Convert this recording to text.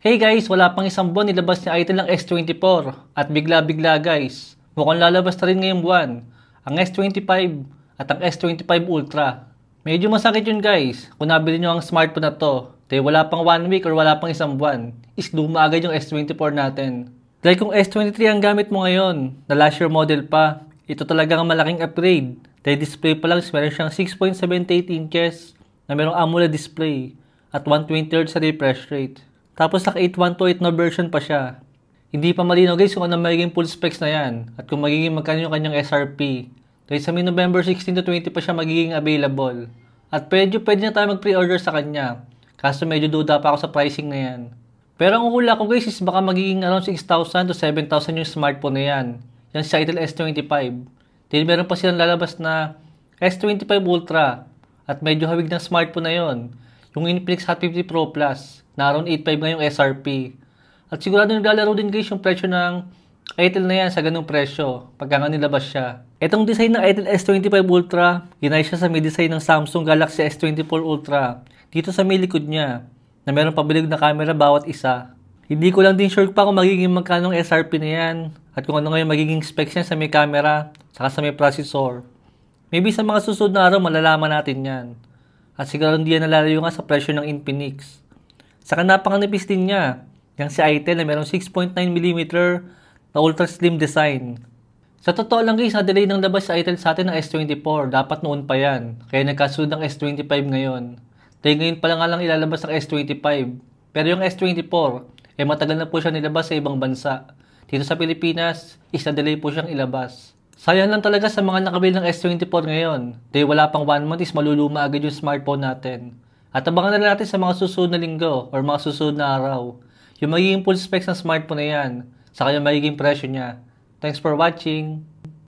Hey guys, wala pang isang buwan nilabas ni Itel ang S24 at bigla-bigla guys. Mukhang lalabas na rin ngayong buwan ang S25 at ang S25 Ultra. Medyo masakit yun guys kung nabili nyo ang smartphone na to dahil wala pang 1 week or wala pang isang buwan is luma agad yung S24 natin. Dahil kung S23 ang gamit mo ngayon na last year model pa, ito talaga ang malaking upgrade. Dahil display pa lang meron siyang 6.78 inches na merong AMOLED display at 120Hz sa refresh rate. Tapos naka 8128 na version pa siya. Hindi pa malinaw guys kung ano magiging full specs na yan at kung magiging magkano yung kanyang SRP. Dahil sa November 16 to 20 pa siya magiging available. At pwede na tayo mag-pre-order sa kanya. Kaso medyo duda pa ako sa pricing na yan. Pero ang hula ko guys is baka magiging around 6,000 to 7,000 yung smartphone na yan. Yan si Itel S25. Dahil meron pa silang lalabas na S25 Ultra. At medyo hawig ng smartphone na yon. Yung Infinix Hot 50 Pro Plus na around 8.5 nga yung SRP. At sigurado naglalaro din guys yung presyo ng Itel na yan sa ganung presyo pagka nga nilabas siya. Itong design ng Itel S25 Ultra, ginay siya sa may design ng Samsung Galaxy S24 Ultra. Dito sa may likod niya, na meron pabilig na camera bawat isa. Hindi ko lang din sure pa kung magiging magkano ang SRP na yan at kung ano nga yung magiging specs niya sa may camera saka sa may processor. Maybe sa mga susunod na araw malalaman natin yan. At siguro hindi yan nalalayo nga sa presyo ng Infinix. Saka napakanipis din niya, yung si Itel na merong 6.9mm na ultra slim design. Sa totoo lang guys, na-delay ng labas sa Itel sa atin ng S24, dapat noon pa yan. Kaya nagkasunod ng S25 ngayon. Dahil ngayon pa lang nga lang ilalabas ng S25. Pero yung S24, matagal na po siya nilabas sa ibang bansa. Dito sa Pilipinas, is na-delay po siyang ilabas. Sayang lang talaga sa mga nakabili ng S24 ngayon. Dahil wala pang 1 month is maluluma agad yung smartphone natin. At abangan na natin sa mga susunod na linggo or mga susunod na araw. Yung magiging full specs ng smartphone na yan, saka yung magiging presyo niya. Thanks for watching!